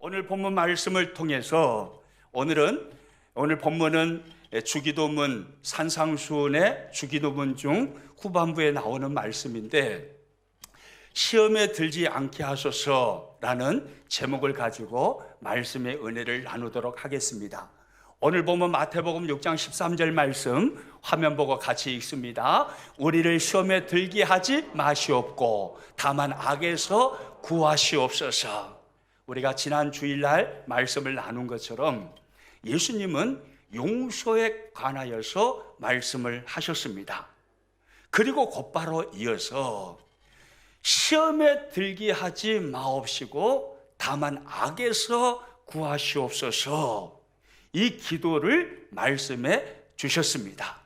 오늘 본문 말씀을 통해서 오늘 본문은 주기도문 산상수훈의 주기도문 중 후반부에 나오는 말씀인데 시험에 들지 않게 하소서라는 제목을 가지고 말씀의 은혜를 나누도록 하겠습니다. 오늘 보면 마태복음 6장 13절 말씀 화면 보고 같이 읽습니다. 우리를 시험에 들게 하지 마시옵고 다만 악에서 구하시옵소서. 우리가 지난 주일날 말씀을 나눈 것처럼 예수님은 용서에 관하여서 말씀을 하셨습니다. 그리고 곧바로 이어서 시험에 들게 하지 마옵시고 다만 악에서 구하시옵소서, 이 기도를 말씀해 주셨습니다.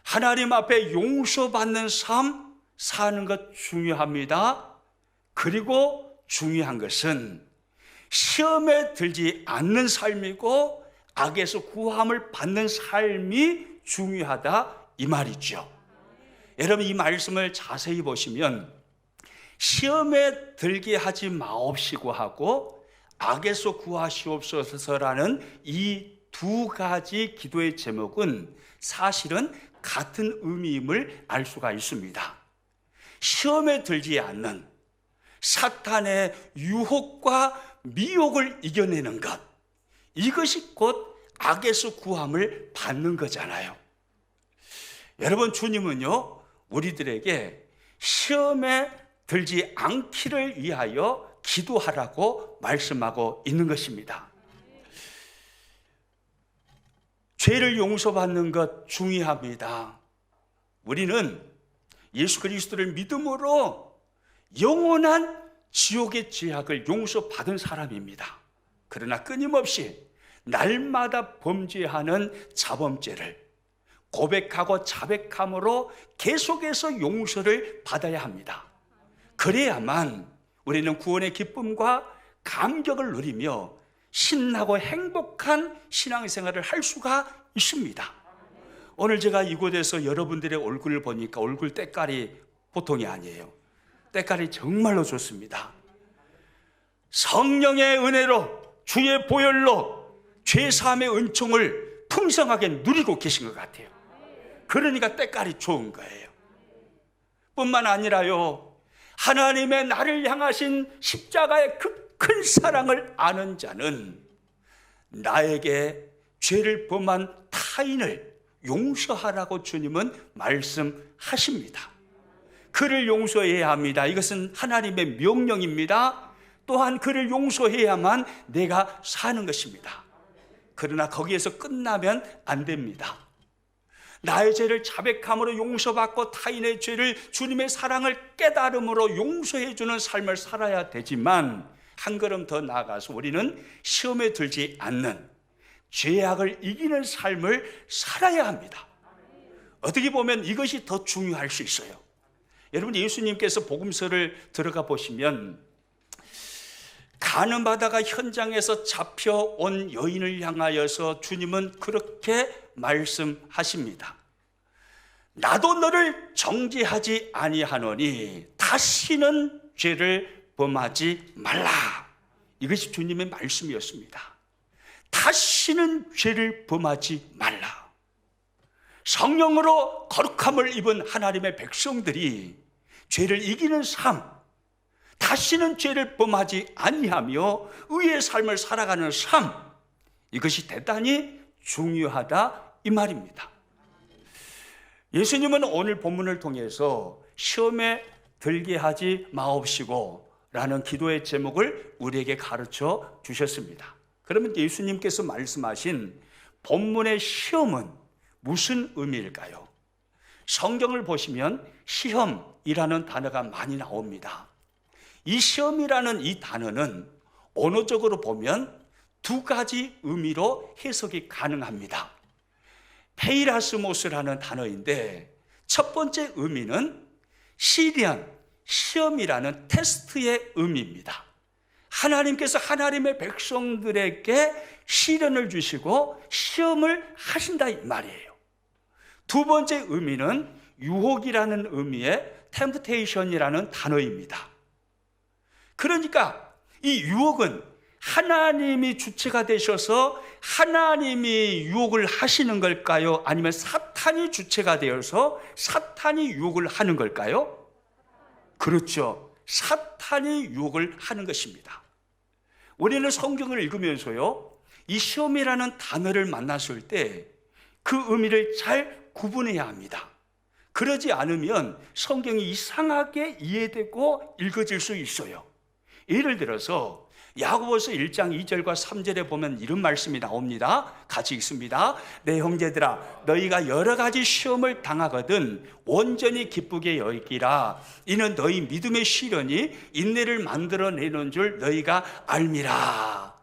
하나님 앞에 용서받는 삶 사는 것 중요합니다. 그리고 중요한 것은 시험에 들지 않는 삶이고 악에서 구함을 받는 삶이 중요하다, 이 말이죠. 여러분, 이 말씀을 자세히 보시면 시험에 들게 하지 마옵시고 하고 악에서 구하시옵소서라는 이 두 가지 기도의 제목은 사실은 같은 의미임을 알 수가 있습니다. 시험에 들지 않는 사탄의 유혹과 미혹을 이겨내는 것, 이것이 곧 악에서 구함을 받는 거잖아요. 여러분, 주님은요 우리들에게 시험에 들지 않기를 위하여 기도하라고 말씀하고 있는 것입니다. 죄를 용서받는 것 중요합니다. 우리는 예수 그리스도를 믿음으로 영원한 지옥의 죄악을 용서받은 사람입니다. 그러나 끊임없이 날마다 범죄하는 자범죄를 고백하고 자백함으로 계속해서 용서를 받아야 합니다. 그래야만 우리는 구원의 기쁨과 감격을 누리며 신나고 행복한 신앙생활을 할 수가 있습니다. 오늘 제가 이곳에서 여러분들의 얼굴을 보니까 얼굴 때깔이 보통이 아니에요. 때깔이 정말로 좋습니다. 성령의 은혜로, 주의 보혈로 죄사함의 은총을 풍성하게 누리고 계신 것 같아요. 그러니까 때깔이 좋은 거예요. 뿐만 아니라요, 하나님의 나를 향하신 십자가의 그 큰 사랑을 아는 자는 나에게 죄를 범한 타인을 용서하라고 주님은 말씀하십니다. 그를 용서해야 합니다. 이것은 하나님의 명령입니다. 또한 그를 용서해야만 내가 사는 것입니다. 그러나 거기에서 끝나면 안 됩니다. 나의 죄를 자백함으로 용서받고 타인의 죄를 주님의 사랑을 깨달음으로 용서해주는 삶을 살아야 되지만 한 걸음 더 나아가서 우리는 시험에 들지 않는 죄악을 이기는 삶을 살아야 합니다. 어떻게 보면 이것이 더 중요할 수 있어요. 여러분, 예수님께서 복음서를 들어가 보시면 가늠하다가 현장에서 잡혀온 여인을 향하여서 주님은 그렇게 말씀하십니다. 나도 너를 정죄하지 아니하노니 다시는 죄를 범하지 말라. 이것이 주님의 말씀이었습니다. 다시는 죄를 범하지 말라. 성령으로 거룩함을 입은 하나님의 백성들이 죄를 이기는 삶, 다시는 죄를 범하지 아니하며 의의 삶을 살아가는 삶, 이것이 대단히 중요하다, 이 말입니다. 예수님은 오늘 본문을 통해서 시험에 들게 하지 마옵시고 라는 기도의 제목을 우리에게 가르쳐 주셨습니다. 그러면 예수님께서 말씀하신 본문의 시험은 무슨 의미일까요? 성경을 보시면 시험이라는 단어가 많이 나옵니다. 이 시험이라는 이 단어는 언어적으로 보면 두 가지 의미로 해석이 가능합니다. 페이라스모스라는 단어인데 첫 번째 의미는 시험이라는 테스트의 의미입니다. 하나님께서 하나님의 백성들에게 시련을 주시고 시험을 하신다, 이 말이에요. 두 번째 의미는 유혹이라는 의미의 temptation이라는 단어입니다. 그러니까 이 유혹은 하나님이 주체가 되셔서 하나님이 유혹을 하시는 걸까요? 아니면 사탄이 주체가 되어서 사탄이 유혹을 하는 걸까요? 그렇죠. 사탄이 유혹을 하는 것입니다. 우리는 성경을 읽으면서요, 이 시험이라는 단어를 만났을 때 그 의미를 잘 구분해야 합니다. 그러지 않으면 성경이 이상하게 이해되고 읽어질 수 있어요. 예를 들어서 야고보서 1장 2절과 3절에 보면 이런 말씀이 나옵니다. 같이 읽습니다. 내 형제들아, 너희가 여러 가지 시험을 당하거든 온전히 기쁘게 여기라. 이는 너희 믿음의 시련이 인내를 만들어내는 줄 너희가 알미라.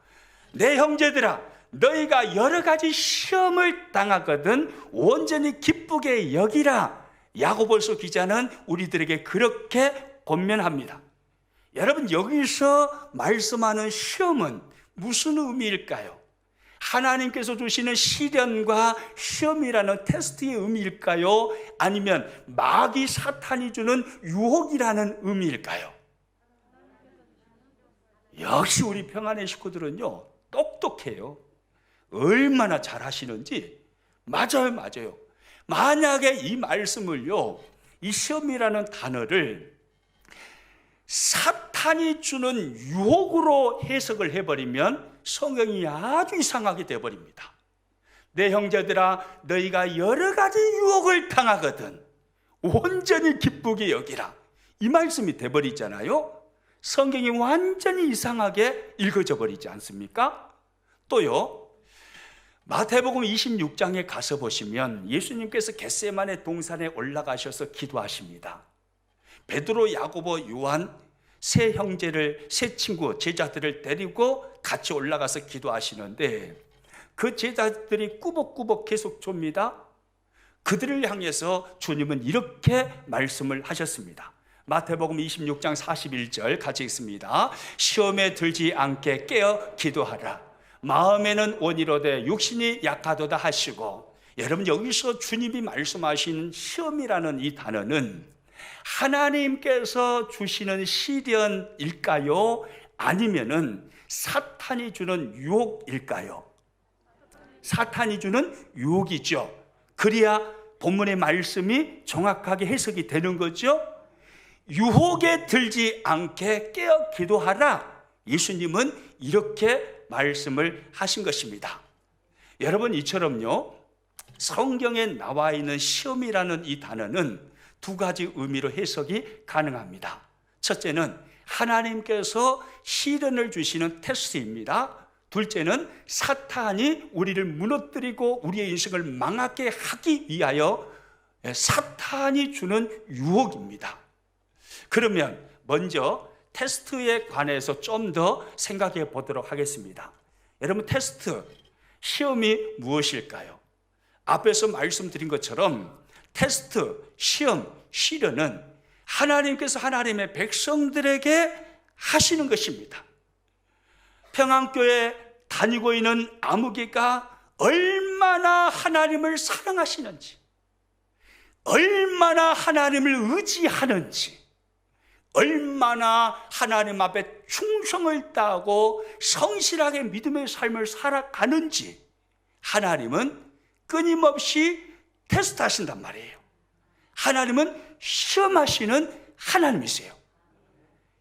내 형제들아, 너희가 여러 가지 시험을 당하거든 온전히 기쁘게 여기라. 야고보서 기자는 우리들에게 그렇게 권면합니다. 여러분, 여기서 말씀하는 시험은 무슨 의미일까요? 하나님께서 주시는 시련과 시험이라는 테스트의 의미일까요? 아니면 마귀 사탄이 주는 유혹이라는 의미일까요? 역시 우리 평안의 식구들은요, 똑똑해요. 얼마나 잘하시는지. 맞아요. 만약에 이 말씀을요, 이 시험이라는 단어를 사탄이 주는 유혹으로 해석을 해버리면 성경이 아주 이상하게 되어버립니다. 내 형제들아, 너희가 여러 가지 유혹을 당하거든 온전히 기쁘게 여기라. 이 말씀이 돼버리잖아요. 성경이 완전히 이상하게 읽어져 버리지 않습니까? 또요, 마태복음 26장에 가서 보시면 예수님께서 겟세마네 동산에 올라가셔서 기도하십니다. 베드로, 야고보, 요한 세 형제를, 세 친구, 제자들을 데리고 같이 올라가서 기도하시는데 그 제자들이 꾸벅꾸벅 계속 줍니다. 그들을 향해서 주님은 이렇게 말씀을 하셨습니다. 마태복음 26장 41절 같이 읽습니다. 시험에 들지 않게 깨어 기도하라. 마음에는 온이로되 육신이 약하도다 하시고. 여러분, 여기서 주님이 말씀하신 시험이라는 이 단어는 하나님께서 주시는 시련일까요? 아니면은 사탄이 주는 유혹일까요? 사탄이 주는 유혹이죠. 그래야 본문의 말씀이 정확하게 해석이 되는 거죠. 유혹에 들지 않게 깨어 기도하라. 예수님은 이렇게 말씀을 하신 것입니다. 여러분, 이처럼요, 성경에 나와 있는 시험이라는 이 단어는 두 가지 의미로 해석이 가능합니다. 첫째는 하나님께서 시련을 주시는 테스트입니다. 둘째는 사탄이 우리를 무너뜨리고 우리의 인생을 망하게 하기 위하여 사탄이 주는 유혹입니다. 그러면 먼저 테스트에 관해서 좀 더 생각해 보도록 하겠습니다. 여러분, 테스트, 시험이 무엇일까요? 앞에서 말씀드린 것처럼 테스트, 시험, 시련은 하나님께서 하나님의 백성들에게 하시는 것입니다. 평안교회 다니고 있는 아무개가 얼마나 하나님을 사랑하시는지, 얼마나 하나님을 의지하는지, 얼마나 하나님 앞에 충성을 다하고 성실하게 믿음의 삶을 살아가는지 하나님은 끊임없이 테스트하신단 말이에요. 하나님은 시험하시는 하나님이세요.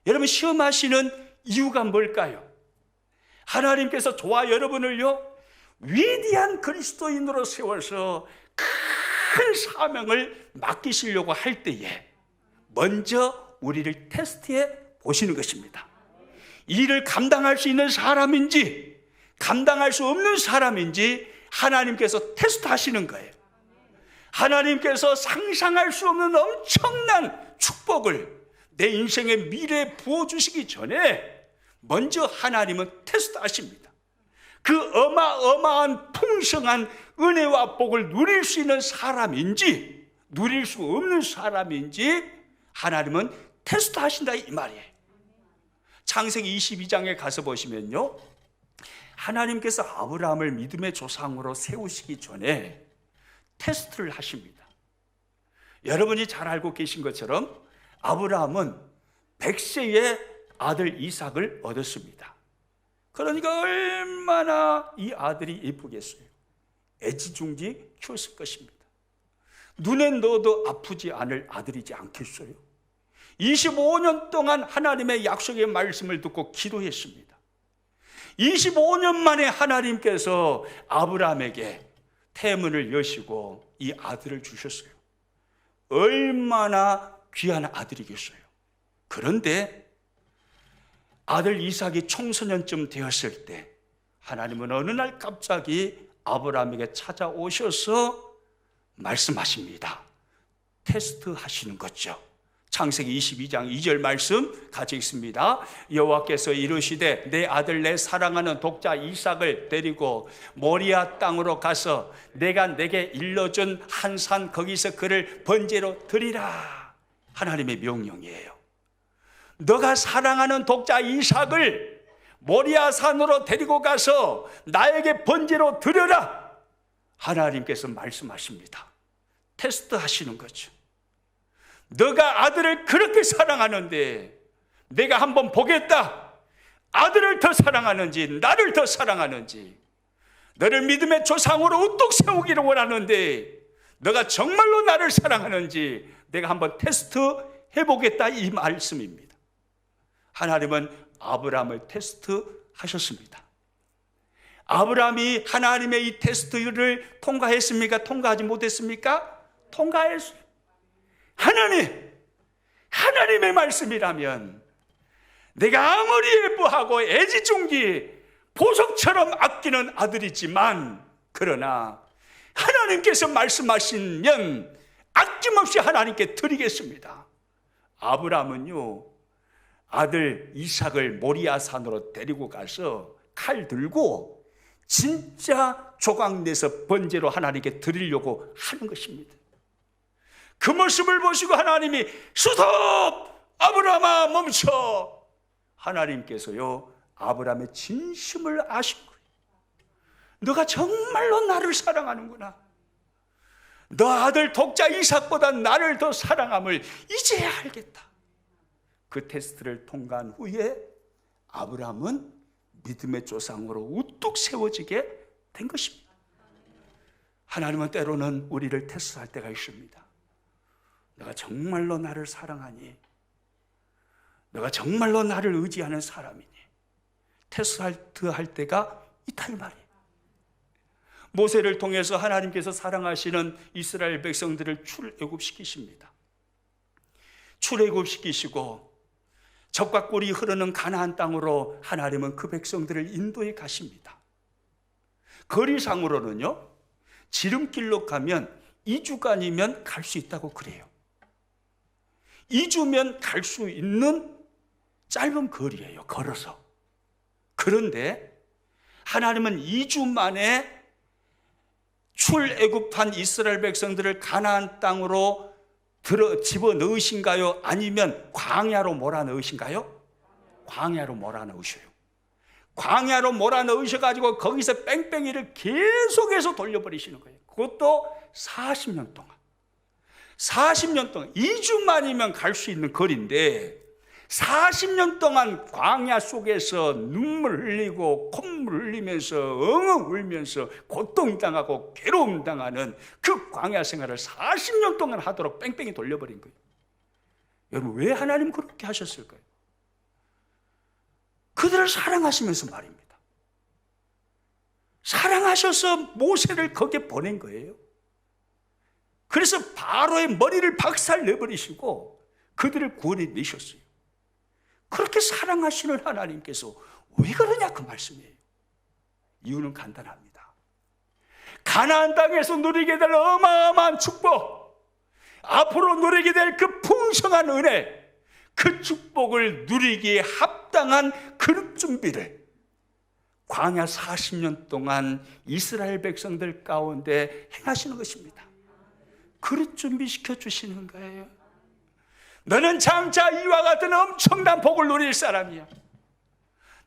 여러분, 시험하시는 이유가 뭘까요? 하나님께서 저와 여러분을요, 위대한 그리스도인으로 세워서 큰 사명을 맡기시려고 할 때에 먼저 우리를 테스트해 보시는 것입니다. 이 일을 감당할 수 있는 사람인지 감당할 수 없는 사람인지 하나님께서 테스트하시는 거예요. 하나님께서 상상할 수 없는 엄청난 축복을 내 인생의 미래에 부어주시기 전에 먼저 하나님은 테스트하십니다. 그 어마어마한 풍성한 은혜와 복을 누릴 수 있는 사람인지 누릴 수 없는 사람인지 하나님은 테스트하신다 이 말이에요. 창세기 22장에 가서 보시면요, 하나님께서 아브라함을 믿음의 조상으로 세우시기 전에 테스트를 하십니다. 여러분이 잘 알고 계신 것처럼 아브라함은 100세의 아들 이삭을 얻었습니다. 그러니까 얼마나 이 아들이 예쁘겠어요. 애지중지 키웠을 것입니다. 눈에 넣어도 아프지 않을 아들이지 않겠어요? 25년 동안 하나님의 약속의 말씀을 듣고 기도했습니다. 25년 만에 하나님께서 아브라함에게 태문을 여시고 이 아들을 주셨어요. 얼마나 귀한 아들이겠어요. 그런데 아들 이삭이 청소년쯤 되었을 때 하나님은 어느 날 갑자기 아브라함에게 찾아오셔서 말씀하십니다. 테스트 하시는 거죠. 창세기 22장 2절 말씀 같이 읽습니다. 여호와께서 이르시되 내 아들 내 사랑하는 독자 이삭을 데리고 모리아 땅으로 가서 내가 내게 일러준 한 산 거기서 그를 번제로 드리라. 하나님의 명령이에요. 너가 사랑하는 독자 이삭을 모리아 산으로 데리고 가서 나에게 번제로 드려라. 하나님께서 말씀하십니다. 테스트 하시는 거죠. 너가 아들을 그렇게 사랑하는데 내가 한번 보겠다. 아들을 더 사랑하는지 나를 더 사랑하는지. 너를 믿음의 조상으로 우뚝 세우기를 원하는데 너가 정말로 나를 사랑하는지 내가 한번 테스트 해보겠다, 이 말씀입니다. 하나님은 아브라함을 테스트하셨습니다. 아브라함이 하나님의 이 테스트를 통과했습니까? 통과하지 못했습니까? 통과했어요. 하나님의 말씀이라면 내가 아무리 예뻐하고 애지중지 보석처럼 아끼는 아들이지만, 그러나 하나님께서 말씀하시면 아낌없이 하나님께 드리겠습니다. 아브라함은요, 아들 이삭을 모리아산으로 데리고 가서 칼 들고 진짜 조각 내서 번제로 하나님께 드리려고 하는 것입니다. 그 모습을 보시고 하나님이 스톱! 아브라함아 멈춰! 하나님께서요, 아브라함의 진심을 아신 거예요. 너가 정말로 나를 사랑하는구나. 너 아들 독자 이삭보다 나를 더 사랑함을 이제야 알겠다. 그 테스트를 통과한 후에 아브라함은 믿음의 조상으로 우뚝 세워지게 된 것입니다. 하나님은 때로는 우리를 테스트할 때가 있습니다. 너가 정말로 나를 사랑하니? 너가 정말로 나를 의지하는 사람이니? 테스트할 때가 있다, 이 말이에요. 모세를 통해서 하나님께서 사랑하시는 이스라엘 백성들을 출애굽시키십니다. 출애굽시키시고 젖과 꿀이 흐르는 가나안 땅으로 하나님은 그 백성들을 인도해 가십니다. 거리상으로는요, 지름길로 가면 2주간이면 갈 수 있다고 그래요. 2주면 갈 수 있는 짧은 거리예요, 걸어서. 그런데 하나님은 2주 만에 출애굽한 이스라엘 백성들을 가나안 땅으로 집어넣으신가요? 아니면 광야로 몰아넣으신가요? 광야로 몰아넣으셔요. 광야로 몰아넣으셔가지고 거기서 뺑뺑이를 계속해서 돌려버리시는 거예요. 그것도 40년 동안. 40년 동안 2주만이면 갈 수 있는 거리인데 40년 동안 광야 속에서 눈물 흘리고 콧물 흘리면서 엉엉 울면서 고통당하고 괴로움당하는 그 광야 생활을 40년 동안 하도록 뺑뺑이 돌려버린 거예요. 여러분, 왜 하나님 그렇게 하셨을까요? 그들을 사랑하시면서 말입니다. 사랑하셔서 모세를 거기에 보낸 거예요. 그래서 바로의 머리를 박살 내버리시고 그들을 구원해내셨어요. 그렇게 사랑하시는 하나님께서 왜 그러냐, 그 말씀이에요. 이유는 간단합니다. 가나안 땅에서 누리게 될 어마어마한 축복, 앞으로 누리게 될 그 풍성한 은혜, 그 축복을 누리기에 합당한 그릇 준비를 광야 40년 동안 이스라엘 백성들 가운데 행하시는 것입니다. 그릇 준비시켜 주시는 거예요. 너는 장차 이와 같은 엄청난 복을 누릴 사람이야.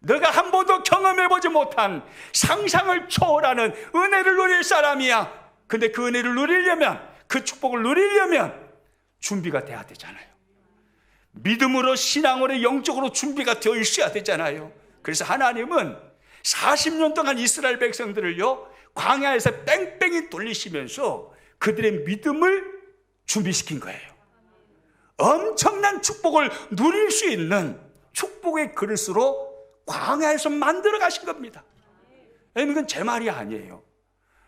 너가 한 번도 경험해보지 못한 상상을 초월하는 은혜를 누릴 사람이야. 근데 그 은혜를 누리려면, 그 축복을 누리려면 준비가 돼야 되잖아요. 믿음으로, 신앙으로, 영적으로 준비가 되어 있어야 되잖아요. 그래서 하나님은 40년 동안 이스라엘 백성들을요, 광야에서 뺑뺑이 돌리시면서 그들의 믿음을 준비시킨 거예요. 엄청난 축복을 누릴 수 있는 축복의 그릇으로 광야에서 만들어 가신 겁니다. 이건 제 말이 아니에요.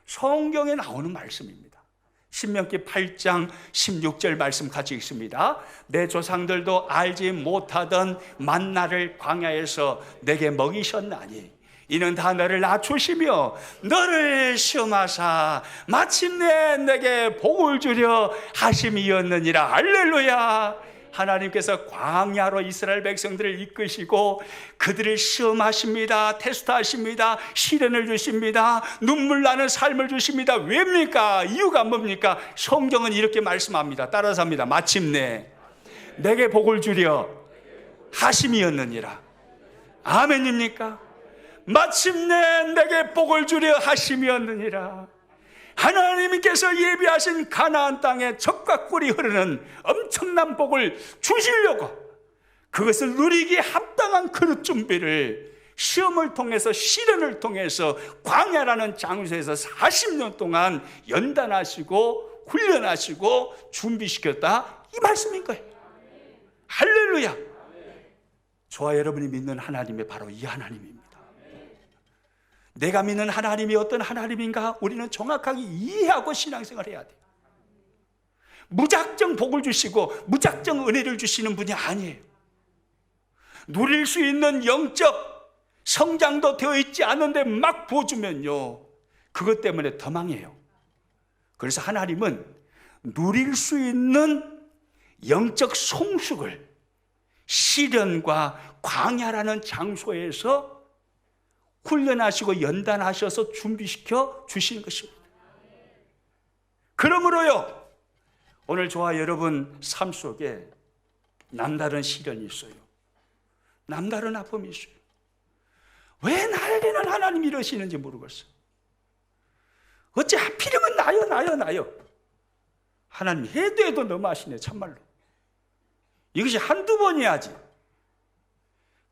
성경에 나오는 말씀입니다. 신명기 8장 16절 말씀 같이 읽습니다. 내 조상들도 알지 못하던 만나를 광야에서 내게 먹이셨나니 이는 다 너를 낮추시며 너를 시험하사 마침내 내게 복을 주려 하심이었느니라. 할렐루야. 하나님께서 광야로 이스라엘 백성들을 이끄시고 그들을 시험하십니다. 테스트하십니다. 시련을 주십니다. 눈물 나는 삶을 주십니다. 왜입니까? 이유가 뭡니까? 성경은 이렇게 말씀합니다. 따라서 합니다. 마침내 내게 복을 주려 하심이었느니라. 아멘입니까? 마침내 내게 복을 주려 하심이었느니라. 하나님께서 예비하신 가나안 땅에 젖과 꿀이 흐르는 엄청난 복을 주시려고 그것을 누리기에 합당한 그릇 준비를 시험을 통해서, 시련을 통해서 광야라는 장소에서 40년 동안 연단하시고 훈련하시고 준비시켰다, 이 말씀인 거예요. 할렐루야. 저와 여러분이 믿는 하나님이 바로 이 하나님입니다. 내가 믿는 하나님이 어떤 하나님인가 우리는 정확하게 이해하고 신앙생활을 해야 돼요. 무작정 복을 주시고 무작정 은혜를 주시는 분이 아니에요. 누릴 수 있는 영적 성장도 되어 있지 않은데 막 부어주면요, 그것 때문에 더 망해요. 그래서 하나님은 누릴 수 있는 영적 성숙을 시련과 광야라는 장소에서 훈련하시고 연단하셔서 준비시켜 주시는 것입니다. 그러므로요, 오늘 저와 여러분 삶 속에 남다른 시련이 있어요. 남다른 아픔이 있어요. 왜 나에게는 하나님이 이러시는지 모르겠어요. 어째 하필이면 나요. 하나님 해도 너무하시네, 참말로. 이것이 한두 번이야지.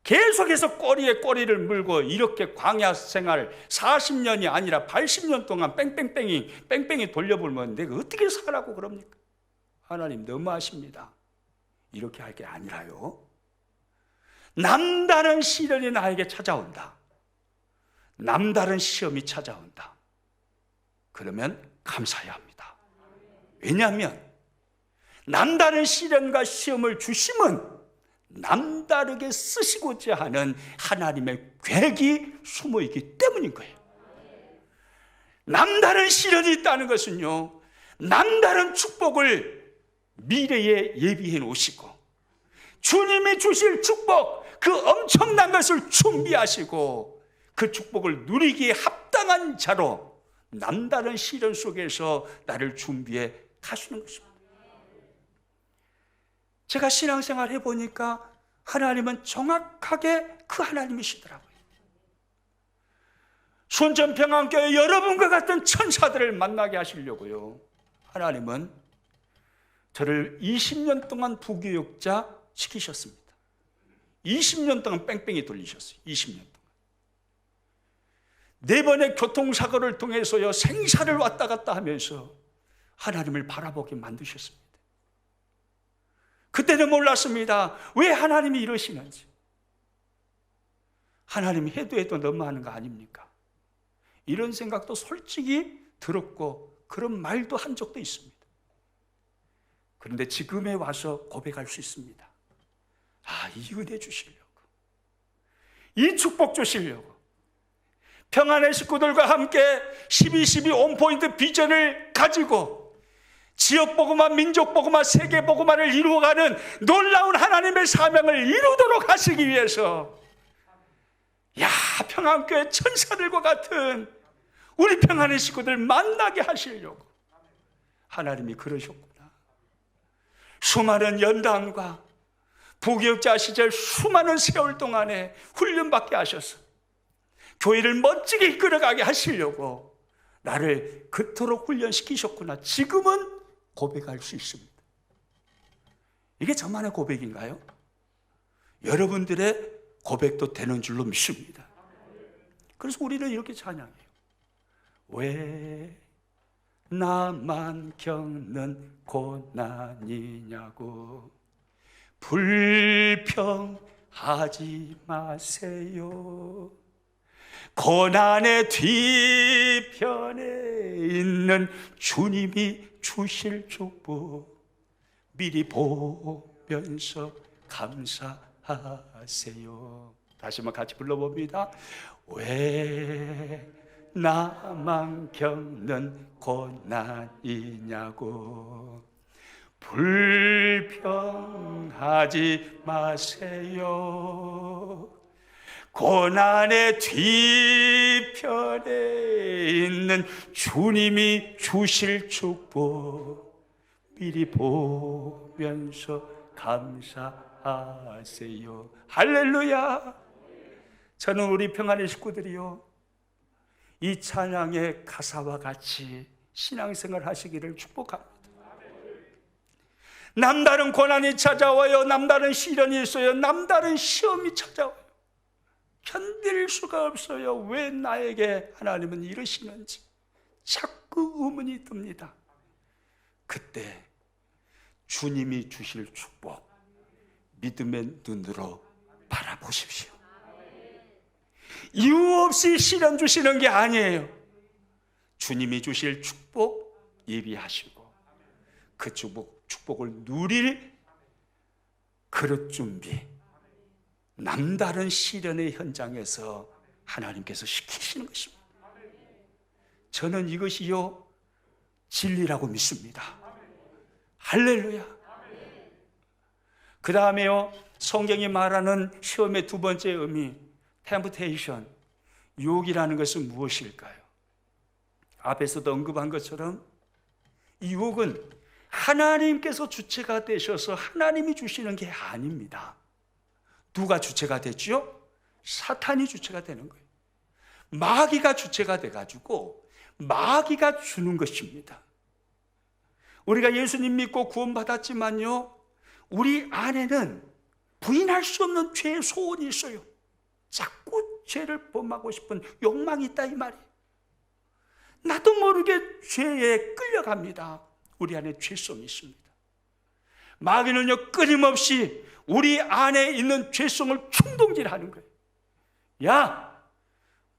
계속해서 꼬리에 꼬리를 물고 이렇게 광야 생활 40년이 아니라 80년 동안 뺑뺑이 돌려보면 내가 어떻게 살라고 그럽니까? 하나님 너무하십니다. 이렇게 할 게 아니라요, 남다른 시련이 나에게 찾아온다, 남다른 시험이 찾아온다, 그러면 감사해야 합니다. 왜냐하면 남다른 시련과 시험을 주심은 남다르게 쓰시고자 하는 하나님의 계획이 숨어있기 때문인 거예요. 남다른 시련이 있다는 것은요, 남다른 축복을 미래에 예비해 놓으시고 주님이 주실 축복, 그 엄청난 것을 준비하시고 그 축복을 누리기에 합당한 자로 남다른 시련 속에서 나를 준비해 가시는 것입니다. 제가 신앙생활 해보니까 하나님은 정확하게 그 하나님이시더라고요. 순천평안교회 여러분과 같은 천사들을 만나게 하시려고요, 하나님은 저를 20년 동안 부교육자 시키셨습니다. 20년 동안 뺑뺑이 돌리셨어요. 20년 동안 4번의 교통사고를 통해서요, 생사를 왔다 갔다 하면서 하나님을 바라보게 만드셨습니다. 그때는 몰랐습니다. 왜 하나님이 이러시는지. 하나님이 해도 너무하는 거 아닙니까? 이런 생각도 솔직히 들었고 그런 말도 한 적도 있습니다. 그런데 지금에 와서 고백할 수 있습니다. 이 은혜 주시려고, 이 축복 주시려고 평안의 식구들과 함께 12.12 온포인트 비전을 가지고 지역복음화, 민족복음화, 세계복음화를 이루어가는 놀라운 하나님의 사명을 이루도록 하시기 위해서 평안교회 천사들과 같은 우리 평안의 식구들 만나게 하시려고 하나님이 그러셨구나. 수많은 연단과 부교육자 시절 수많은 세월 동안에 훈련받게 하셔서 교회를 멋지게 이끌어가게 하시려고 나를 그토록 훈련시키셨구나. 지금은 고백할 수 있습니다. 이게 저만의 고백인가요? 여러분들의 고백도 되는 줄로 믿습니다. 그래서 우리는 이렇게 찬양해요. 왜 나만 겪는 고난이냐고 불평하지 마세요. 고난의 뒤편에 있는 주님이 주실 축복 미리 보면서 감사하세요. 다시 한번 같이 불러봅니다. 왜 나만 겪는 고난이냐고 불평하지 마세요. 고난의 뒤편에 있는 주님이 주실 축복 미리 보면서 감사하세요. 할렐루야. 저는 우리 평안의 식구들이요, 이 찬양의 가사와 같이 신앙생활 하시기를 축복합니다. 남다른 고난이 찾아와요. 남다른 시련이 있어요. 남다른 시험이 찾아와요. 견딜 수가 없어요. 왜 나에게 하나님은 이러시는지 자꾸 의문이 듭니다. 그때 주님이 주실 축복 믿음의 눈으로 바라보십시오. 이유 없이 시련 주시는 게 아니에요. 주님이 주실 축복 예비하시고 그 축복을 누릴 그릇 준비, 남다른 시련의 현장에서 하나님께서 시키시는 것입니다. 저는 이것이요 진리라고 믿습니다. 할렐루야. 그 다음에요, 성경이 말하는 시험의 두 번째 의미, 템프테이션, 유혹이라는 것은 무엇일까요? 앞에서도 언급한 것처럼 이 유혹은 하나님께서 주체가 되셔서 하나님이 주시는 게 아닙니다. 누가 주체가 됐죠? 사탄이 주체가 되는 거예요. 마귀가 주체가 돼가지고 마귀가 주는 것입니다. 우리가 예수님 믿고 구원받았지만요, 우리 안에는 부인할 수 없는 죄의 소원이 있어요. 자꾸 죄를 범하고 싶은 욕망이 있다 이 말이에요. 나도 모르게 죄에 끌려갑니다. 우리 안에 죄성이 있습니다. 마귀는요 끊임없이 우리 안에 있는 죄성을 충동질하는 거예요. 야,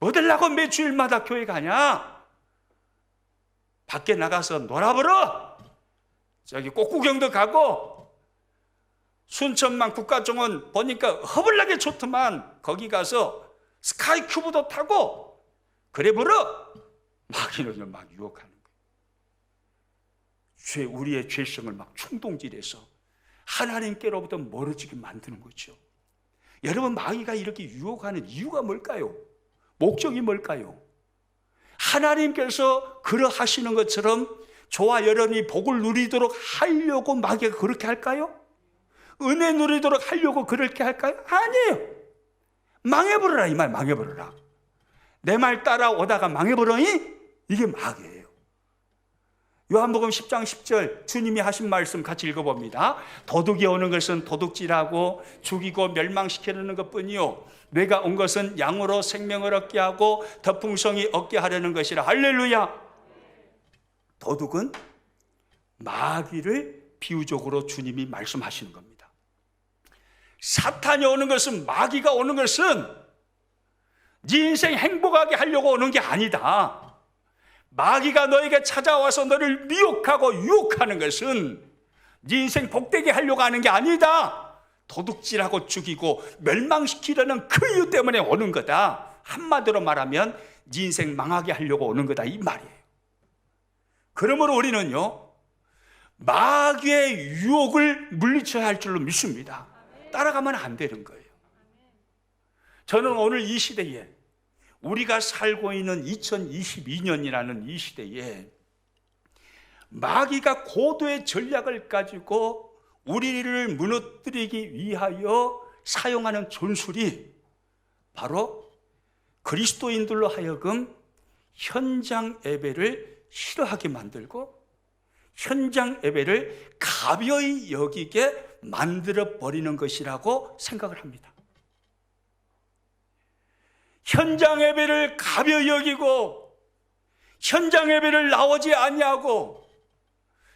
뭐 들라고 매 주일마다 교회 가냐? 밖에 나가서 놀아보러. 저기 꽃구경도 가고 순천만 국가정원 보니까 허블나게 좋더만 거기 가서 스카이큐브도 타고 그래 보러. 마귀는요 막 유혹하는 거예요. 우리의 죄성을 막 충동질해서 하나님께로부터 멀어지게 만드는 거죠. 여러분, 마귀가 이렇게 유혹하는 이유가 뭘까요? 목적이 뭘까요? 하나님께서 그러하시는 것처럼 저와 여러분이 복을 누리도록 하려고 마귀가 그렇게 할까요? 은혜 누리도록 하려고 그렇게 할까요? 아니에요. 망해버려라 이 말, 망해버려라. 내 말 따라오다가 망해버려니 이게 마귀예요. 요한복음 10장 10절 주님이 하신 말씀 같이 읽어봅니다. 도둑이 오는 것은 도둑질하고 죽이고 멸망시키려는 것뿐이요 내가 온 것은 양으로 생명을 얻게 하고 더 풍성히 얻게 하려는 것이라. 할렐루야. 도둑은 마귀를 비유적으로 주님이 말씀하시는 겁니다. 사탄이 오는 것은, 마귀가 오는 것은 네 인생 행복하게 하려고 오는 게 아니다. 마귀가 너에게 찾아와서 너를 미혹하고 유혹하는 것은 네 인생 복되게 하려고 하는 게 아니다. 도둑질하고 죽이고 멸망시키려는 그 이유 때문에 오는 거다. 한마디로 말하면 네 인생 망하게 하려고 오는 거다 이 말이에요. 그러므로 우리는요 마귀의 유혹을 물리쳐야 할 줄로 믿습니다. 따라가면 안 되는 거예요. 저는 오늘 이 시대에, 우리가 살고 있는 2022년이라는 이 시대에 마귀가 고도의 전략을 가지고 우리를 무너뜨리기 위하여 사용하는 전술이 바로 그리스도인들로 하여금 현장 예배를 싫어하게 만들고 현장 예배를 가벼이 여기게 만들어 버리는 것이라고 생각을 합니다. 현장 예배를 가벼이 여기고 현장 예배를 나오지 아니하고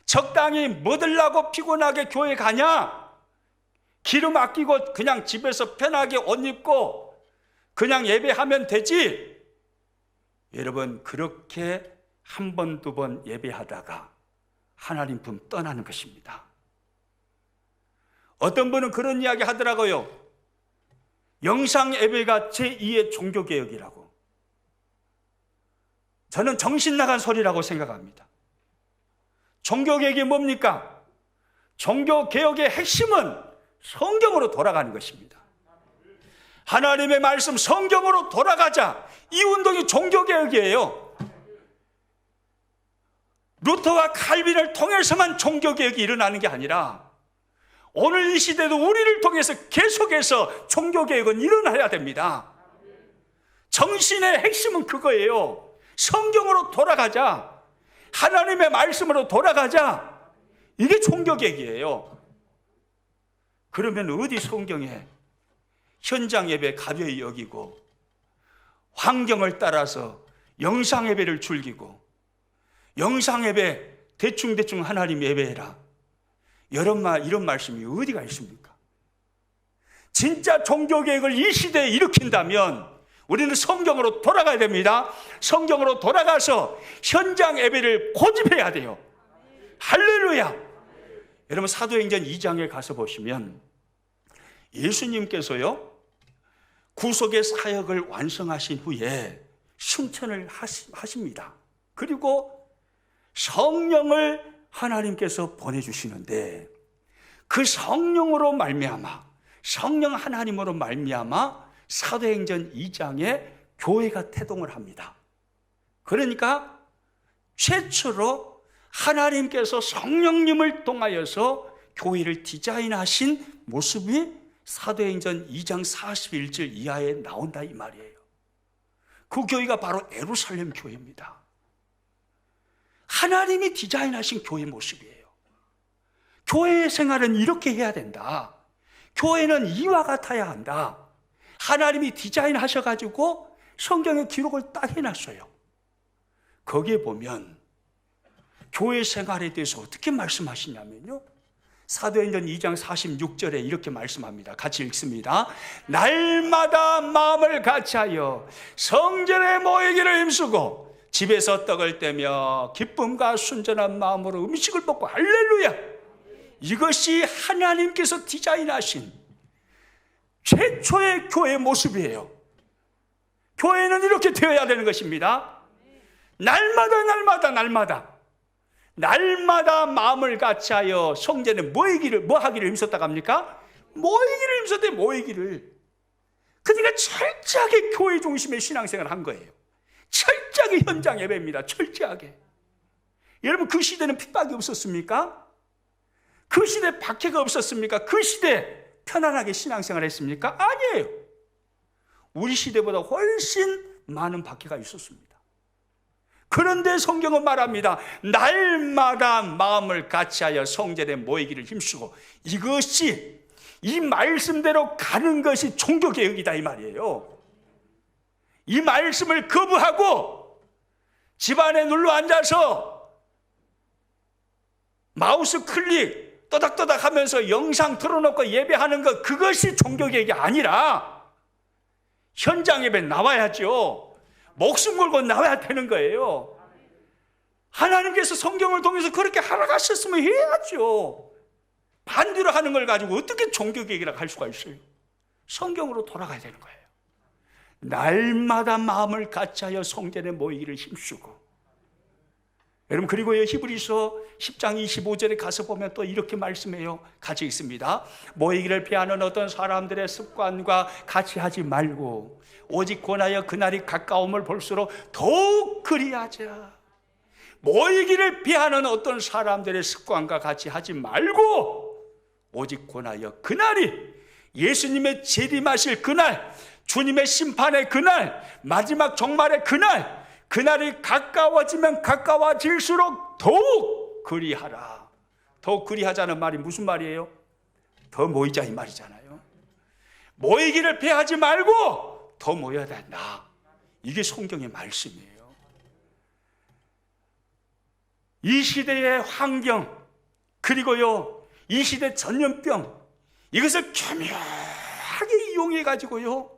적당히 뭐들라고 피곤하게 교회 가냐? 기름 아끼고 그냥 집에서 편하게 옷 입고 그냥 예배하면 되지. 여러분, 그렇게 한 번, 두 번 예배하다가 하나님 품 떠나는 것입니다. 어떤 분은 그런 이야기 하더라고요. 영상 예배가 제2의 종교개혁이라고. 저는 정신 나간 소리라고 생각합니다. 종교개혁이 뭡니까? 종교개혁의 핵심은 성경으로 돌아가는 것입니다. 하나님의 말씀 성경으로 돌아가자. 이 운동이 종교개혁이에요. 루터와 칼빈을 통해서만 종교개혁이 일어나는 게 아니라 오늘 이 시대도 우리를 통해서 계속해서 종교개혁은 일어나야 됩니다. 정신의 핵심은 그거예요. 성경으로 돌아가자. 하나님의 말씀으로 돌아가자. 이게 종교개혁이에요. 그러면 어디 성경에 현장 예배 가벼이 여기고 환경을 따라서 영상 예배를 즐기고 영상 예배 대충대충 하나님 예배해라. 이런 말씀이 어디가 있습니까? 진짜 종교개혁을 이 시대에 일으킨다면 우리는 성경으로 돌아가야 됩니다. 성경으로 돌아가서 현장 예배를 고집해야 돼요. 할렐루야. 여러분, 사도행전 2장에 가서 보시면 예수님께서요 구속의 사역을 완성하신 후에 승천을 하십니다. 그리고 성령을 하나님께서 보내주시는데 그 성령으로 말미암아, 성령 하나님으로 말미암아 사도행전 2장에 교회가 태동을 합니다. 그러니까 최초로 하나님께서 성령님을 통하여서 교회를 디자인하신 모습이 사도행전 2장 41절 이하에 나온다 이 말이에요. 그 교회가 바로 예루살렘 교회입니다. 하나님이 디자인하신 교회 모습이에요. 교회의 생활은 이렇게 해야 된다. 교회는 이와 같아야 한다. 하나님이 디자인하셔가지고 성경에 기록을 딱 해놨어요. 거기에 보면 교회 생활에 대해서 어떻게 말씀하시냐면요, 사도행전 2장 46절에 이렇게 말씀합니다. 같이 읽습니다. 날마다 마음을 같이하여 성전에 모이기를 힘쓰고 집에서 떡을 떼며 기쁨과 순전한 마음으로 음식을 먹고 할렐루야. 이것이 하나님께서 디자인하신 최초의 교회의 모습이에요. 교회는 이렇게 되어야 되는 것입니다. 날마다 마음을 같이하여 성전에 뭐 하기를 힘썼다고 합니까? 모이기를 힘썼대. 모이기를. 그러니까 철저하게 교회 중심의 신앙생활을 한 거예요. 철저하게 현장 예배입니다. 철저하게. 여러분, 그 시대는 핍박이 없었습니까? 그 시대에 박해가 없었습니까? 그 시대에 편안하게 신앙생활을 했습니까? 아니에요. 우리 시대보다 훨씬 많은 박해가 있었습니다. 그런데 성경은 말합니다. 날마다 마음을 같이하여 성전에 모이기를 힘쓰고, 이것이 이 말씀대로 가는 것이 종교개혁이다 이 말이에요. 이 말씀을 거부하고 집안에 눌러 앉아서 마우스 클릭 또닥또닥 하면서 영상 틀어놓고 예배하는 것, 그것이 종교개혁이 아니라 현장 예배 나와야죠. 목숨 걸고 나와야 되는 거예요. 하나님께서 성경을 통해서 그렇게 하라가셨으면 해야죠. 반대로 하는 걸 가지고 어떻게 종교개혁이라고 할 수가 있어요? 성경으로 돌아가야 되는 거예요. 날마다 마음을 같이하여 성전에 모이기를 힘쓰고. 여러분, 그리고 히브리서 10장 25절에 가서 보면 또 이렇게 말씀해요. 같이 읽습니다. 모이기를 피하는 어떤 사람들의 습관과 같이 하지 말고 오직 권하여 그날이 가까움을 볼수록 더욱 그리하자. 모이기를 피하는 어떤 사람들의 습관과 같이 하지 말고 오직 권하여 그날이, 예수님의 재림하실 그날, 주님의 심판의 그날, 마지막 종말의 그날, 그날이 가까워지면 가까워질수록 더욱 그리하라. 더욱 그리하자는 말이 무슨 말이에요? 더 모이자 이 말이잖아요. 모이기를 피하지 말고 더 모여야 된다. 이게 성경의 말씀이에요. 이 시대의 환경, 그리고요 이 시대 전염병, 이것을 교묘하게 이용해 가지고요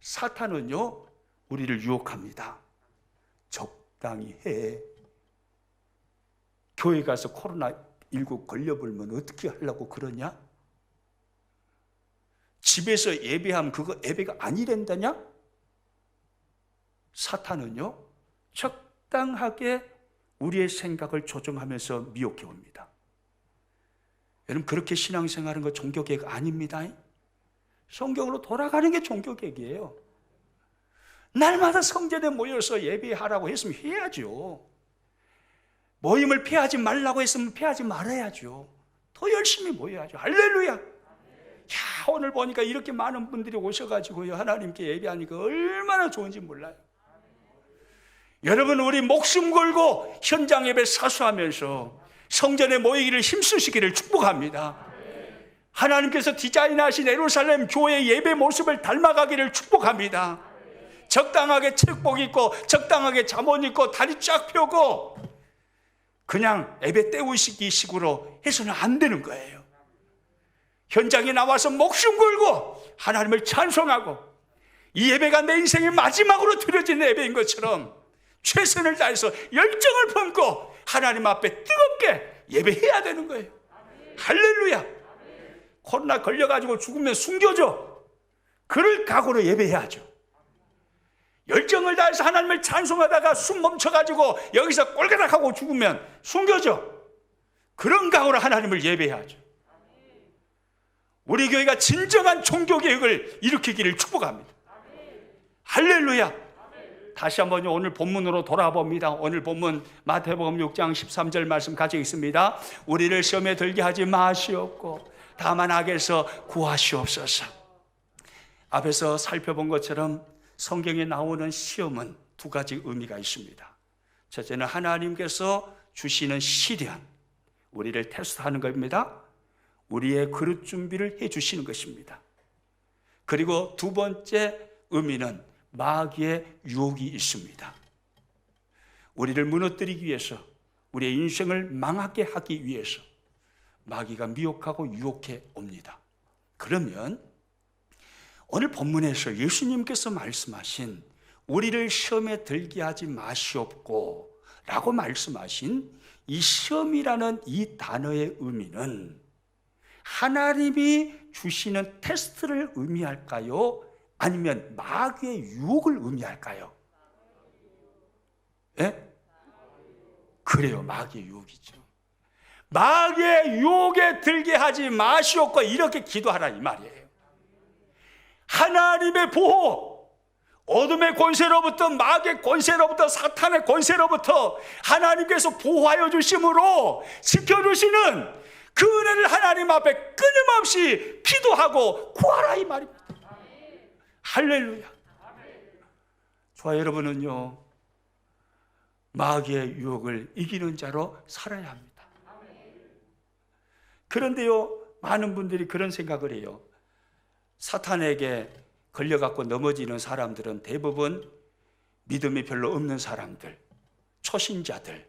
사탄은요 우리를 유혹합니다. 적당히 해. 교회 가서 코로나19 걸려버리면 어떻게 하려고 그러냐? 집에서 예배하면 그거 예배가 아니란다냐? 사탄은요 적당하게 우리의 생각을 조정하면서 미혹해 옵니다. 여러분, 그렇게 신앙생활하는 거 종교개혁 아닙니다. 성경으로 돌아가는 게 종교개혁이에요. 날마다 성전에 모여서 예배하라고 했으면 해야죠. 모임을 피하지 말라고 했으면 피하지 말아야죠. 더 열심히 모여야죠. 할렐루야. 야, 오늘 보니까 이렇게 많은 분들이 오셔가지고요 하나님께 예배하니까 얼마나 좋은지 몰라요. 여러분, 우리 목숨 걸고 현장 예배 사수하면서 성전에 모이기를 힘쓰시기를 축복합니다. 하나님께서 디자인하신 예루살렘 교회 예배 모습을 닮아가기를 축복합니다. 적당하게 체육복 입고 적당하게 잠옷 입고 다리 쫙 펴고 그냥 예배 때우시기 식으로 해서는 안 되는 거예요. 현장에 나와서 목숨 걸고 하나님을 찬송하고 이 예배가 내 인생의 마지막으로 드려진 예배인 것처럼 최선을 다해서 열정을 품고 하나님 앞에 뜨겁게 예배해야 되는 거예요. 할렐루야. 코로나 걸려가지고 죽으면 숨겨져. 그럴 각오로 예배해야죠. 열정을 다해서 하나님을 찬송하다가 숨 멈춰가지고 여기서 꼴가닥하고 죽으면 숨겨져. 그런 각오로 하나님을 예배해야죠. 우리 교회가 진정한 종교개혁을 일으키기를 축복합니다. 할렐루야. 다시 한번 오늘 본문으로 돌아봅니다. 오늘 본문 마태복음 6장 13절 말씀 가지고 있습니다. 우리를 시험에 들게 하지 마시옵고 다만 악에서 구하시옵소서. 앞에서 살펴본 것처럼 성경에 나오는 시험은 두 가지 의미가 있습니다. 첫째는 하나님께서 주시는 시련, 우리를 테스트하는 겁니다. 우리의 그릇 준비를 해 주시는 것입니다. 그리고 두 번째 의미는 마귀의 유혹이 있습니다. 우리를 무너뜨리기 위해서, 우리의 인생을 망하게 하기 위해서 마귀가 미혹하고 유혹해 옵니다. 그러면 오늘 본문에서 예수님께서 말씀하신 우리를 시험에 들게 하지 마시옵고 라고 말씀하신 이 시험이라는 이 단어의 의미는 하나님이 주시는 테스트를 의미할까요? 아니면 마귀의 유혹을 의미할까요? 예? 그래요, 마귀의 유혹이죠. 마귀의 유혹에 들게 하지 마시옵고 이렇게 기도하라 이 말이에요. 하나님의 보호, 어둠의 권세로부터, 마귀의 권세로부터, 사탄의 권세로부터 하나님께서 보호하여 주심으로 지켜주시는 그 은혜를 하나님 앞에 끊임없이 기도하고 구하라 이 말입니다. 할렐루야. 저와 여러분은요 마귀의 유혹을 이기는 자로 살아야 합니다. 그런데요 많은 분들이 그런 생각을 해요. 사탄에게 걸려갖고 넘어지는 사람들은 대부분 믿음이 별로 없는 사람들, 초신자들,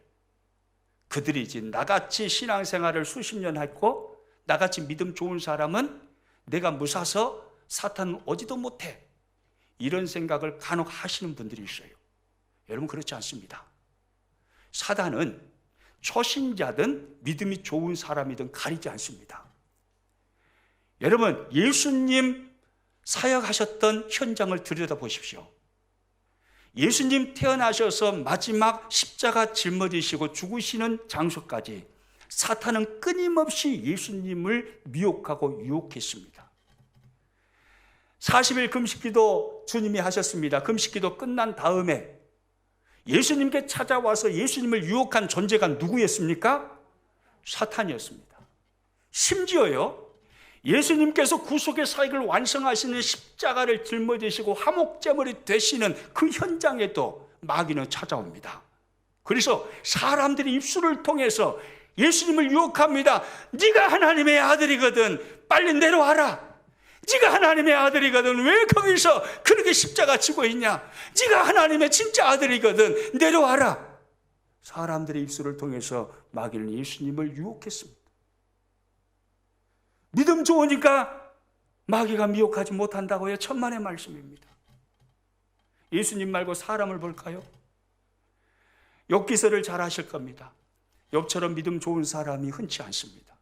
그들이지. 나같이 신앙생활을 수십 년 했고 나같이 믿음 좋은 사람은 내가 무사서 사탄은 오지도 못해, 이런 생각을 간혹 하시는 분들이 있어요. 여러분, 그렇지 않습니다. 사단은 초신자든 믿음이 좋은 사람이든 가리지 않습니다. 여러분, 예수님 사역하셨던 현장을 들여다보십시오. 예수님 태어나셔서 마지막 십자가 짊어지시고 죽으시는 장소까지 사탄은 끊임없이 예수님을 미혹하고 유혹했습니다. 40일 금식기도 주님이 하셨습니다. 금식기도 끝난 다음에 예수님께 찾아와서 예수님을 유혹한 존재가 누구였습니까? 사탄이었습니다. 심지어요, 예수님께서 구속의 사역을 완성하시는 십자가를 짊어지시고 화목제물이 되시는 그 현장에도 마귀는 찾아옵니다. 그래서 사람들이 입술을 통해서 예수님을 유혹합니다. 네가 하나님의 아들이거든 빨리 내려와라. 네가 하나님의 아들이거든 왜 거기서 그렇게 십자가 지고 있냐? 네가 하나님의 진짜 아들이거든 내려와라. 사람들의 입술을 통해서 마귀는 예수님을 유혹했습니다. 믿음 좋으니까 마귀가 미혹하지 못한다고요. 천만의 말씀입니다. 예수님 말고 사람을 볼까요? 욥기서를 잘 아실 겁니다. 욥처럼 믿음 좋은 사람이 흔치 않습니다.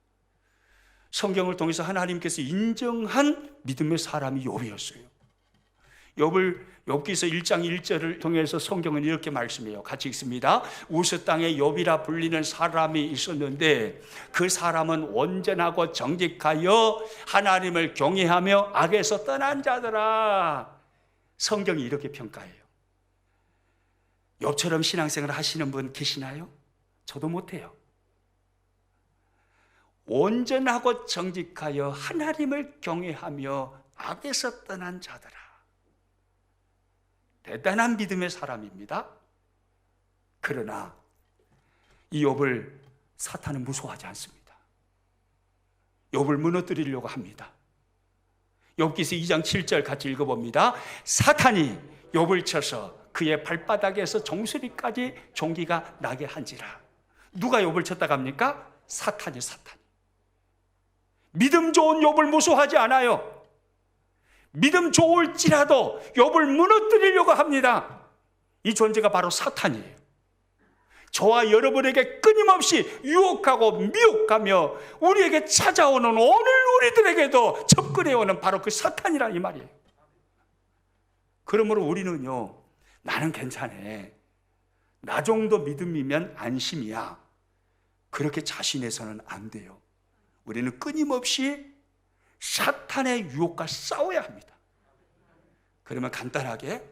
성경을 통해서 하나님께서 인정한 믿음의 사람이 욥이었어요. 욥기서 1장 1절을 통해서 성경은 이렇게 말씀해요. 같이 읽습니다. 우스 땅에 욥이라 불리는 사람이 있었는데 그 사람은 온전하고 정직하여 하나님을 경외하며 악에서 떠난 자더라. 성경이 이렇게 평가해요. 욥처럼 신앙생활 하시는 분 계시나요? 저도 못해요. 온전하고 정직하여 하나님을 경외하며 악에서 떠난 자들아. 대단한 믿음의 사람입니다. 그러나 이 욥을 사탄은 무서워하지 않습니다. 욥을 무너뜨리려고 합니다. 욥기서 2장 7절 같이 읽어봅니다. 사탄이 욥을 쳐서 그의 발바닥에서 종소리까지 종기가 나게 한지라. 누가 욥을 쳤다고 합니까? 사탄이. 믿음 좋은 욥을 무서워하지 않아요. 믿음 좋을지라도 욥을 무너뜨리려고 합니다. 이 존재가 바로 사탄이에요. 저와 여러분에게 끊임없이 유혹하고 미혹하며 우리에게 찾아오는 오늘 우리들에게도 접근해오는 바로 그 사탄이라 이 말이에요. 그러므로 우리는요, 나는 괜찮아, 나 정도 믿음이면 안심이야, 그렇게 자신해서는 안 돼요. 우리는 끊임없이 사탄의 유혹과 싸워야 합니다. 그러면 간단하게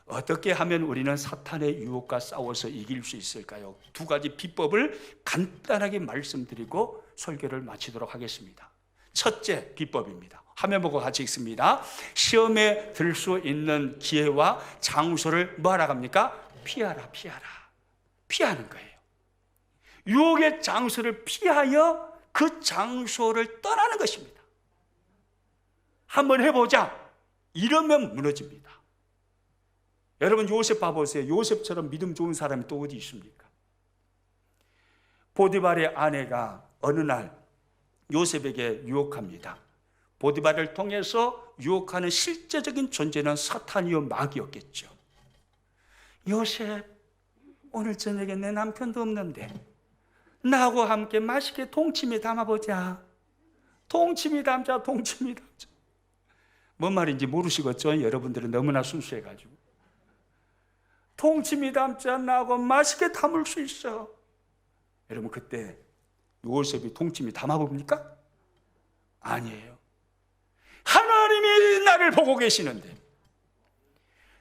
어떻게 하면 우리는 사탄의 유혹과 싸워서 이길 수 있을까요? 두 가지 비법을 간단하게 말씀드리고 설교를 마치도록 하겠습니다. 첫째 비법입니다. 화면 보고 같이 읽습니다. 시험에 들 수 있는 기회와 장소를 뭐 하라 합니까? 피하라. 피하는 거예요. 유혹의 장소를 피하여 그 장소를 떠나는 것입니다. 한번 해보자. 이러면 무너집니다. 여러분 요셉 봐보세요. 요셉처럼 믿음 좋은 사람이 또 어디 있습니까? 보디발의 아내가 어느 날 요셉에게 유혹합니다. 보디발을 통해서 유혹하는 실제적인 존재는 사탄이요 마귀였겠죠. 요셉, 오늘 저녁에 내 남편도 없는데 나하고 함께 맛있게 동치미 담아보자. 동치미 담자. 뭔 말인지 모르시겠죠? 여러분들은 너무나 순수해가지고. 동치미 담자. 나하고 맛있게 담을 수 있어. 여러분 그때 요셉이 동치미 담아봅니까? 아니에요. 하나님이 나를 보고 계시는데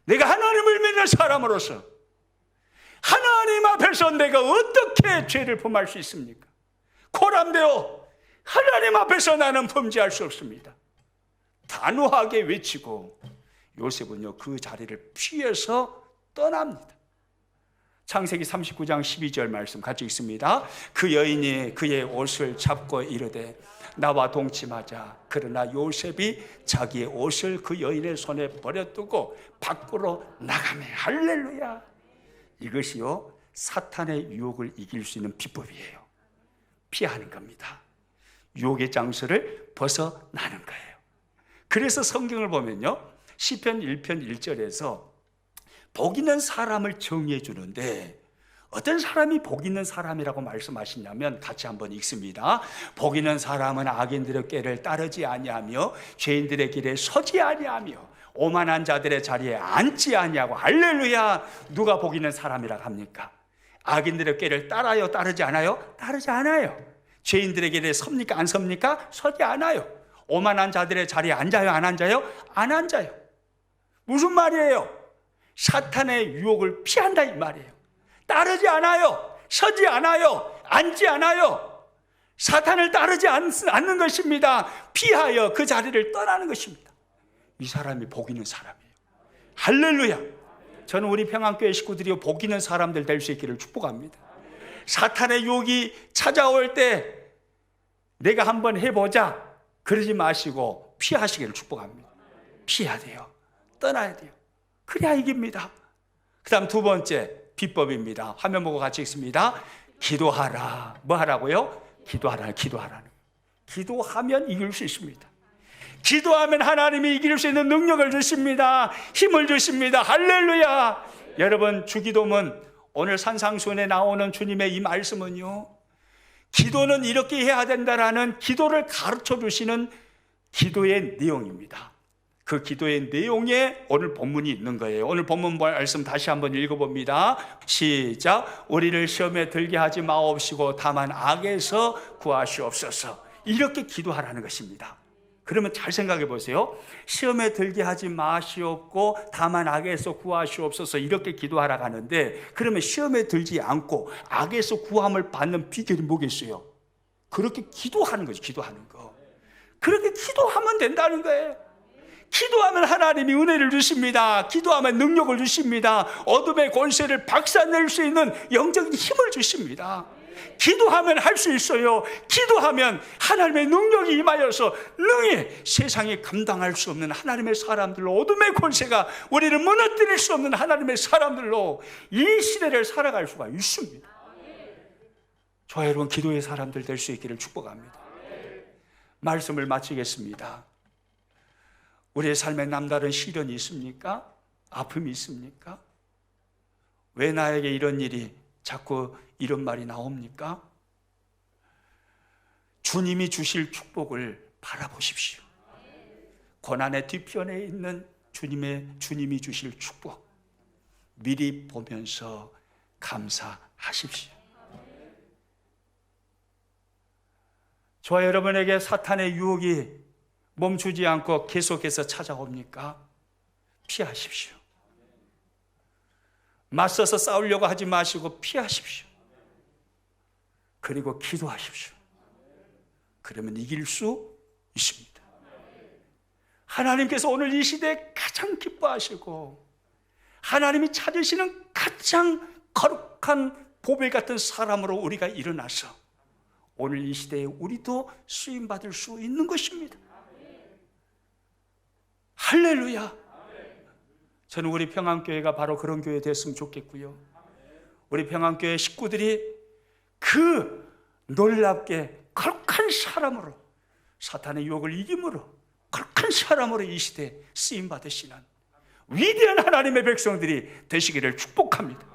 내가 하나님을 믿는 사람으로서 하나님 앞에서 내가 어떻게 죄를 범할 수 있습니까? 코람되어 하나님 앞에서 나는 범죄할 수 없습니다. 단호하게 외치고 요셉은요 그 자리를 피해서 떠납니다. 창세기 39장 12절 말씀 같이 읽습니다. 그 여인이 그의 옷을 잡고 이르되 나와 동침하자. 그러나 요셉이 자기의 옷을 그 여인의 손에 버려두고 밖으로 나가매. 할렐루야. 이것이요 사탄의 유혹을 이길 수 있는 비법이에요. 피하는 겁니다. 유혹의 장소를 벗어나는 거예요. 그래서 성경을 보면요 시편 1편 1절에서 복 있는 사람을 정의해 주는데 어떤 사람이 복 있는 사람이라고 말씀하시냐면 같이 한번 읽습니다. 복 있는 사람은 악인들의 꾀를 따르지 아니하며 죄인들의 길에 서지 아니하며 오만한 자들의 자리에 앉지 아니하고. 할렐루야. 누가 복 있는 사람이라고 합니까? 악인들의 꾀를 따라요? 따르지 않아요? 따르지 않아요. 죄인들의 길에 섭니까? 안 섭니까? 서지 않아요. 오만한 자들의 자리에 앉아요? 안 앉아요? 안 앉아요. 무슨 말이에요? 사탄의 유혹을 피한다 이 말이에요. 따르지 않아요. 서지 않아요. 앉지 않아요. 사탄을 따르지 않는 것입니다. 피하여 그 자리를 떠나는 것입니다. 이 사람이 복 있는 사람이에요. 할렐루야. 저는 우리 평안교회 식구들이 복 있는 사람들 될 수 있기를 축복합니다. 사탄의 유혹이 찾아올 때 내가 한번 해보자 그러지 마시고 피하시기를 축복합니다. 피해야 돼요. 떠나야 돼요. 그래야 이깁니다. 그 다음 두 번째 비법입니다. 화면 보고 같이 읽습니다. 기도하라. 뭐 하라고요? 기도하라는 기도하면 이길 수 있습니다. 기도하면 하나님이 이길 수 있는 능력을 주십니다. 힘을 주십니다. 할렐루야. 여러분, 주기도문 오늘 산상수훈에 나오는 주님의 이 말씀은요, 기도는 이렇게 해야 된다라는 기도를 가르쳐 주시는 기도의 내용입니다. 그 기도의 내용에 오늘 본문이 있는 거예요. 오늘 본문 말씀 다시 한번 읽어봅니다. 시작. 우리를 시험에 들게 하지 마옵시고 다만 악에서 구하시옵소서. 이렇게 기도하라는 것입니다. 그러면 잘 생각해 보세요. 시험에 들게 하지 마시옵고 다만 악에서 구하시옵소서, 이렇게 기도하라고 하는데, 그러면 시험에 들지 않고 악에서 구함을 받는 비결이 뭐겠어요? 그렇게 기도하는 거죠. 기도하는 거. 그렇게 기도하면 된다는 거예요. 기도하면 하나님이 은혜를 주십니다. 기도하면 능력을 주십니다. 어둠의 권세를 박살낼 수 있는 영적인 힘을 주십니다. 기도하면 할 수 있어요. 기도하면 하나님의 능력이 임하여서 능히 세상에 감당할 수 없는 하나님의 사람들로, 어둠의 권세가 우리를 무너뜨릴 수 없는 하나님의 사람들로 이 시대를 살아갈 수가 있습니다. 저와 여러분, 기도의 사람들 될 수 있기를 축복합니다. 말씀을 마치겠습니다. 우리의 삶에 남다른 시련이 있습니까? 아픔이 있습니까? 왜 나에게 이런 일이, 자꾸 이런 말이 나옵니까? 주님이 주실 축복을 바라보십시오. 고난의 뒤편에 있는 주님이 주실 축복 미리 보면서 감사하십시오. 저와 여러분에게 사탄의 유혹이 멈추지 않고 계속해서 찾아옵니까? 피하십시오. 맞서서 싸우려고 하지 마시고 피하십시오. 그리고 기도하십시오. 그러면 이길 수 있습니다. 하나님께서 오늘 이 시대에 가장 기뻐하시고 하나님이 찾으시는 가장 거룩한 보배 같은 사람으로 우리가 일어나서 오늘 이 시대에 우리도 쓰임받을 수 있는 것입니다. 할렐루야. 저는 우리 평안교회가 바로 그런 교회 됐으면 좋겠고요. 우리 평안교회 식구들이 그 놀랍게 거룩한 사람으로, 사탄의 유혹을 이김으로 거룩한 사람으로 이 시대에 쓰임받으시는 위대한 하나님의 백성들이 되시기를 축복합니다.